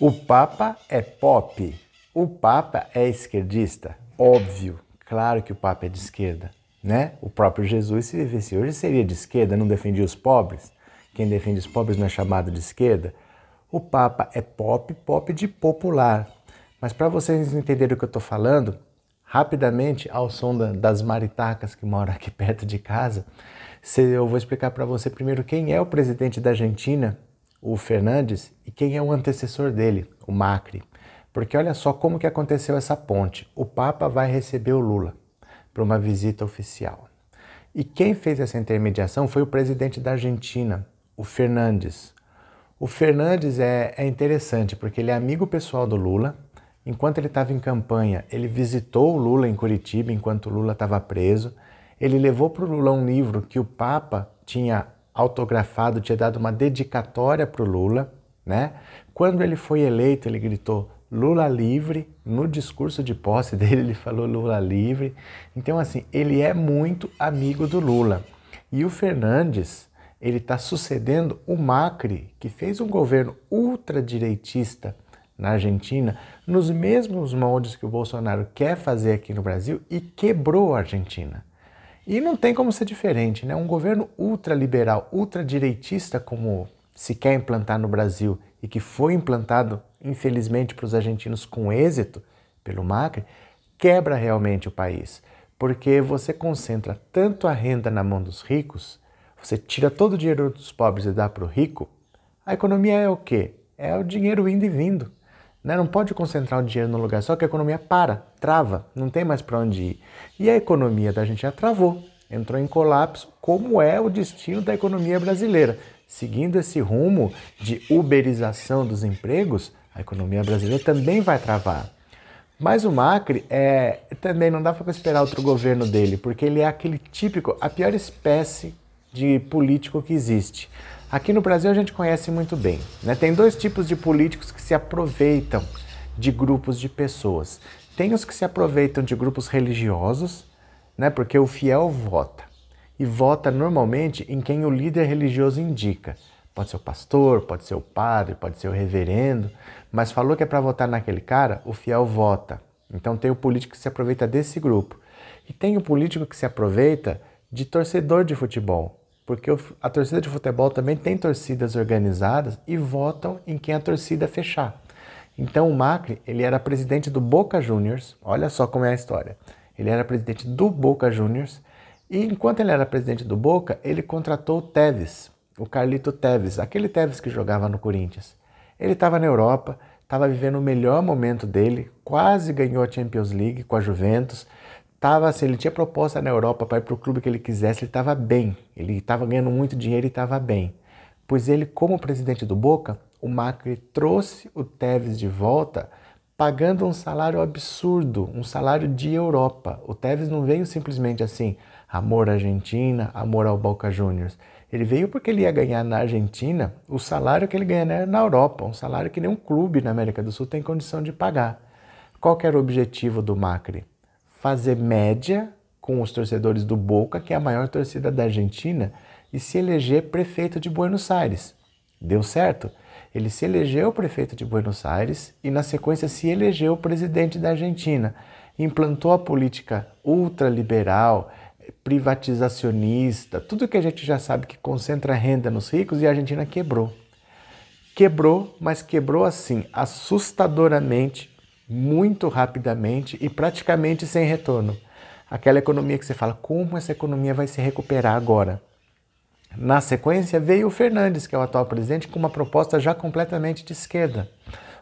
O Papa é pop. O Papa é esquerdista? Óbvio, claro que o Papa é de esquerda, né? O próprio Jesus, se vivesse hoje, seria de esquerda, não defendia os pobres? Quem defende os pobres não é chamado de esquerda? O Papa é pop, pop de popular. Mas para vocês entenderem o que eu estou falando, rapidamente, ao som das maritacas que moram aqui perto de casa, eu vou explicar para você primeiro quem é o presidente da Argentina, o Fernandes, e quem é o antecessor dele, o Macri. Porque olha só como que aconteceu essa ponte. O Papa vai receber o Lula para uma visita oficial. E quem fez essa intermediação foi o presidente da Argentina, o Fernandes. O Fernandes é interessante porque ele é amigo pessoal do Lula. Enquanto ele estava em campanha, ele visitou o Lula em Curitiba enquanto o Lula estava preso. Ele levou para o Lula um livro que o Papa tinha autografado, tinha dado uma dedicatória para o Lula, né? Quando ele foi eleito, ele gritou Lula livre, no discurso de posse dele ele falou Lula livre. Então assim, ele é muito amigo do Lula. E o Fernandes, ele está sucedendo o Macri, que fez um governo ultradireitista na Argentina, nos mesmos moldes que o Bolsonaro quer fazer aqui no Brasil e quebrou a Argentina. E não tem como ser diferente, né? Um governo ultraliberal, ultradireitista como se quer implantar no Brasil e que foi implantado, infelizmente, para os argentinos com êxito pelo Macri, quebra realmente o país. Porque você concentra tanto a renda na mão dos ricos, você tira todo o dinheiro dos pobres e dá para o rico, a economia é o quê? É o dinheiro indo e vindo. Né? Não pode concentrar o dinheiro num lugar só que a economia para, trava, não tem mais para onde ir. E a economia da Argentina travou, entrou em colapso, como é o destino da economia brasileira. Seguindo esse rumo de uberização dos empregos, a economia brasileira também vai travar. Mas o Macri também não dá para esperar outro governo dele, porque ele é aquele típico, a pior espécie de político que existe. Aqui no Brasil a gente conhece muito bem, né? Tem dois tipos de políticos que se aproveitam de grupos de pessoas. Tem os que se aproveitam de grupos religiosos, né? Porque o fiel vota. E vota normalmente em quem o líder religioso indica. Pode ser o pastor, pode ser o padre, pode ser o reverendo, mas falou que é para votar naquele cara, o fiel vota. Então tem o político que se aproveita desse grupo. E tem o político que se aproveita de torcedor de futebol. Porque a torcida de futebol também tem torcidas organizadas e votam em quem a torcida fechar. Então o Macri, ele era presidente do Boca Juniors, olha só como é a história. Ele era presidente do Boca Juniors e enquanto ele era presidente do Boca, ele contratou o Tevez, o Carlito Tevez, aquele Tevez que jogava no Corinthians. Ele estava na Europa, estava vivendo o melhor momento dele, quase ganhou a Champions League com a Juventus. Ele tinha proposta na Europa para ir para o clube que ele quisesse, ele estava bem, ele estava ganhando muito dinheiro e estava bem. Pois ele, como presidente do Boca, o Macri trouxe o Tevez de volta pagando um salário absurdo, um salário de Europa. O Tevez não veio simplesmente assim, amor à Argentina, amor ao Boca Juniors. Ele veio porque ele ia ganhar na Argentina o salário que ele ganha na Europa, um salário que nenhum clube na América do Sul tem condição de pagar. Qual que era o objetivo do Macri? Fazer média com os torcedores do Boca, que é a maior torcida da Argentina, e se eleger prefeito de Buenos Aires. Deu certo? Ele se elegeu prefeito de Buenos Aires e, na sequência, se elegeu presidente da Argentina. Implantou a política ultraliberal, privatizacionista, tudo que a gente já sabe que concentra renda nos ricos, e a Argentina quebrou. Quebrou, mas quebrou assim, assustadoramente, muito rapidamente e praticamente sem retorno. Aquela economia que você fala, como essa economia vai se recuperar agora? Na sequência veio o Fernandes, que é o atual presidente, com uma proposta já completamente de esquerda.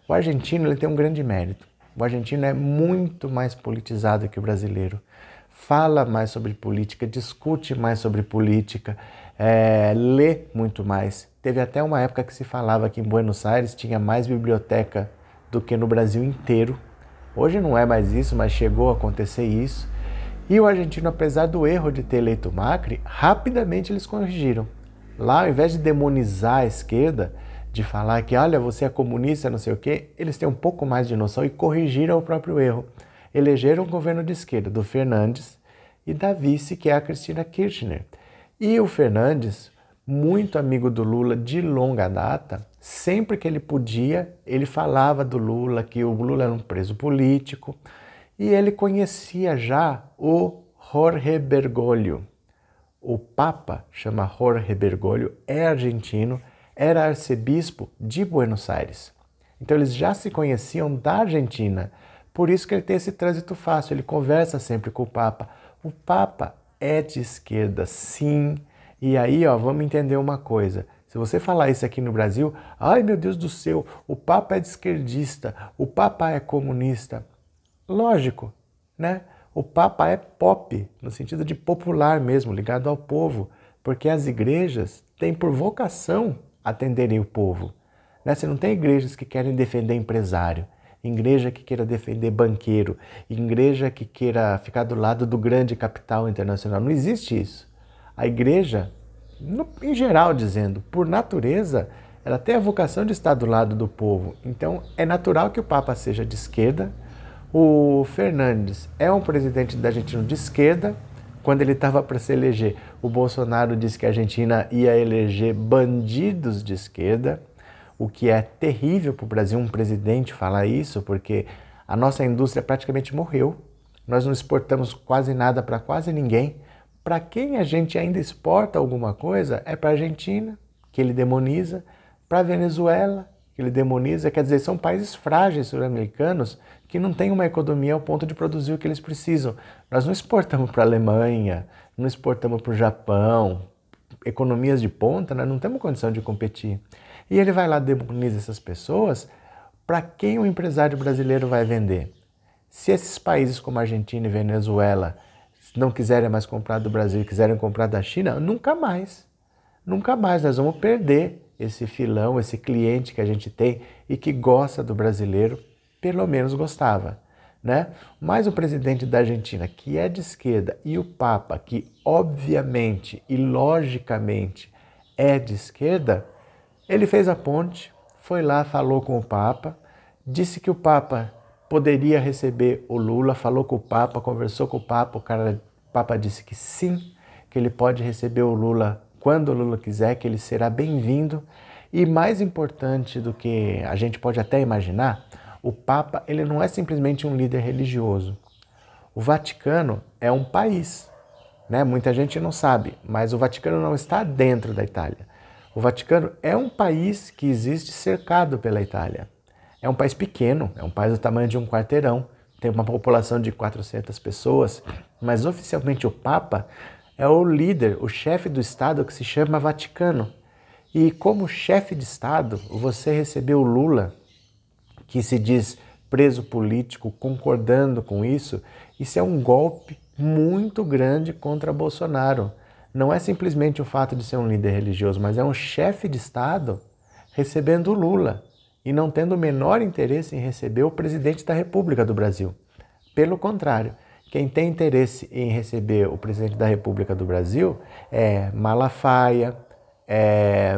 O argentino ele tem um grande mérito. O argentino é muito mais politizado que o brasileiro. Fala mais sobre política, discute mais sobre política, lê muito mais. Teve até uma época que se falava que em Buenos Aires tinha mais biblioteca do que no Brasil inteiro. Hoje não é mais isso, mas chegou a acontecer isso. E o argentino, apesar do erro de ter eleito Macri, rapidamente eles corrigiram. Lá, ao invés de demonizar a esquerda, de falar que, olha, você é comunista, não sei o quê, eles têm um pouco mais de noção e corrigiram o próprio erro. Elegeram um governo de esquerda, do Fernandes, e da vice, que é a Cristina Kirchner. E o Fernandes, muito amigo do Lula de longa data. Sempre que ele podia, ele falava do Lula, que o Lula era um preso político, e ele conhecia já o Jorge Bergoglio. O Papa chama Jorge Bergoglio, é argentino, era arcebispo de Buenos Aires. Então eles já se conheciam da Argentina, por isso que ele tem esse trânsito fácil, ele conversa sempre com o Papa. O Papa é de esquerda, sim. E aí, vamos entender uma coisa. Se você falar isso aqui no Brasil, ai meu Deus do céu, o Papa é de esquerdista, o Papa é comunista. Lógico, né? O Papa é pop, no sentido de popular mesmo, ligado ao povo, porque as igrejas têm por vocação atenderem o povo. Né? Você não tem igrejas que querem defender empresário, igreja que queira defender banqueiro, igreja que queira ficar do lado do grande capital internacional. Não existe isso. A igreja, em geral dizendo, por natureza, ela tem a vocação de estar do lado do povo. Então é natural que o Papa seja de esquerda. O Fernandes é um presidente da Argentina de esquerda. Quando ele estava para se eleger, o Bolsonaro disse que a Argentina ia eleger bandidos de esquerda, o que é terrível para o Brasil um presidente falar isso, porque a nossa indústria praticamente morreu. Nós não exportamos quase nada para quase ninguém. Para quem a gente ainda exporta alguma coisa é para a Argentina, que ele demoniza, para a Venezuela, que ele demoniza. Quer dizer, são países frágeis sul-americanos que não têm uma economia ao ponto de produzir o que eles precisam. Nós não exportamos para a Alemanha, não exportamos para o Japão, economias de ponta, nós não temos condição de competir. E ele vai lá e demoniza essas pessoas, para quem o empresário brasileiro vai vender? Se esses países como a Argentina e Venezuela não quiserem mais comprar do Brasil e quiserem comprar da China, nunca mais. Nunca mais nós vamos perder esse filão, esse cliente que a gente tem e que gosta do brasileiro, pelo menos gostava, né? Mas o presidente da Argentina, que é de esquerda, e o Papa, que obviamente e logicamente é de esquerda, ele fez a ponte, foi lá, falou com o Papa, disse que o Papa poderia receber o Lula, falou com o Papa, conversou com o Papa, o Papa disse que sim, que ele pode receber o Lula quando o Lula quiser, que ele será bem-vindo. E mais importante do que a gente pode até imaginar, o Papa ele não é simplesmente um líder religioso. O Vaticano é um país, né? Muita gente não sabe, mas o Vaticano não está dentro da Itália. O Vaticano é um país que existe cercado pela Itália. É um país pequeno, é um país do tamanho de um quarteirão, tem uma população de 400 pessoas, mas oficialmente o Papa é o líder, o chefe do Estado que se chama Vaticano. E como chefe de Estado, você recebeu o Lula, que se diz preso político, concordando com isso é um golpe muito grande contra Bolsonaro. Não é simplesmente o fato de ser um líder religioso, mas é um chefe de Estado recebendo o Lula e não tendo o menor interesse em receber o presidente da República do Brasil. Pelo contrário, quem tem interesse em receber o presidente da República do Brasil é Malafaia, é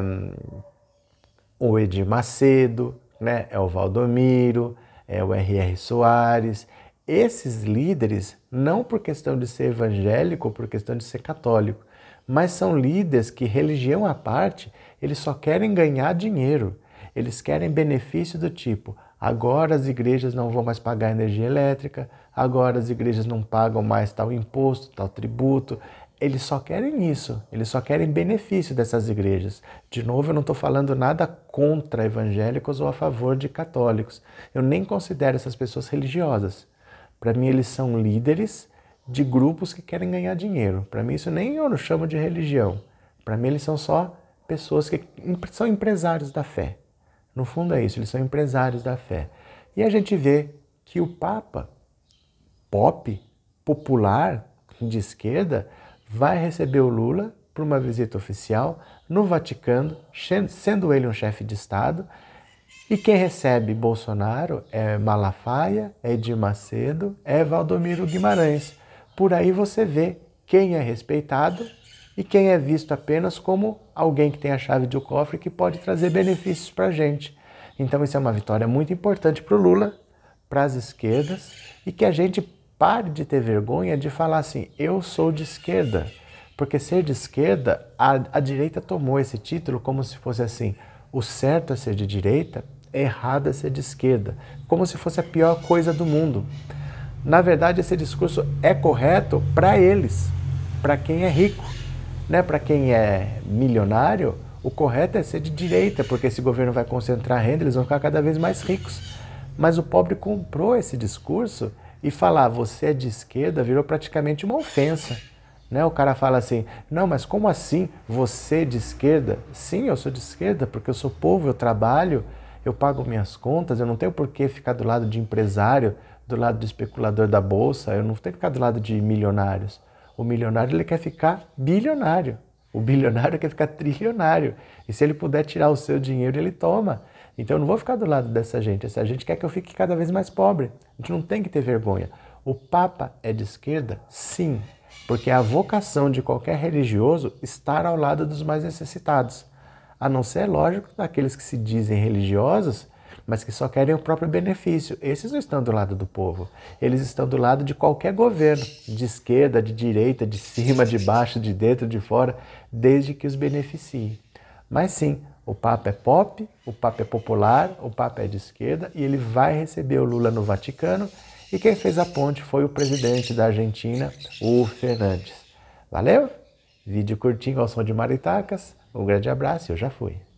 o Edir Macedo, né? É o Valdomiro, é o R.R. Soares. Esses líderes, não por questão de ser evangélico ou por questão de ser católico, mas são líderes que, religião à parte, eles só querem ganhar dinheiro. Eles querem benefício do tipo, agora as igrejas não vão mais pagar energia elétrica, agora as igrejas não pagam mais tal imposto, tal tributo. Eles só querem isso, eles só querem benefício dessas igrejas. De novo, eu não estou falando nada contra evangélicos ou a favor de católicos. Eu nem considero essas pessoas religiosas. Para mim, eles são líderes de grupos que querem ganhar dinheiro. Para mim, isso nem eu não chamo de religião. Para mim, eles são só pessoas que são empresários da fé. No fundo é isso, eles são empresários da fé. E a gente vê que o Papa, popular, de esquerda, vai receber o Lula para uma visita oficial no Vaticano, sendo ele um chefe de Estado. E quem recebe Bolsonaro é Malafaia, é Edir Macedo, é Valdomiro Guimarães. Por aí você vê quem é respeitado e quem é visto apenas como alguém que tem a chave do cofre que pode trazer benefícios para a gente. Então isso é uma vitória muito importante para o Lula, para as esquerdas, e que a gente pare de ter vergonha de falar assim, eu sou de esquerda, Porque ser de esquerda, a direita tomou esse título como se fosse assim, o certo é ser de direita, errado é ser de esquerda, como se fosse a pior coisa do mundo. Na verdade, esse discurso é correto para eles, para quem é rico, né? Para quem é milionário, o correto é ser de direita, porque esse governo vai concentrar renda, eles vão ficar cada vez mais ricos. Mas o pobre comprou esse discurso e falar você é de esquerda virou praticamente uma ofensa. Né? O cara fala assim, não, mas como assim você de esquerda? Sim, eu sou de esquerda porque eu sou povo, eu trabalho, eu pago minhas contas, eu não tenho por que ficar do lado de empresário, do lado do especulador da bolsa, eu não tenho que ficar do lado de milionários. O milionário ele quer ficar bilionário, o bilionário quer ficar trilionário. E se ele puder tirar o seu dinheiro, ele toma. Então eu não vou ficar do lado dessa gente, essa gente quer que eu fique cada vez mais pobre. A gente não tem que ter vergonha. O Papa é de esquerda? Sim. Porque é a vocação de qualquer religioso estar ao lado dos mais necessitados. A não ser, lógico, daqueles que se dizem religiosos, mas que só querem o próprio benefício. Esses não estão do lado do povo. Eles estão do lado de qualquer governo, de esquerda, de direita, de cima, de baixo, de dentro, de fora, desde que os beneficie. Mas sim, o Papa é pop, o Papa é popular, o Papa é de esquerda e ele vai receber o Lula no Vaticano. E quem fez a ponte foi o presidente da Argentina, o Fernandes. Valeu? Vídeo curtinho ao som de maritacas. Um grande abraço e eu já fui.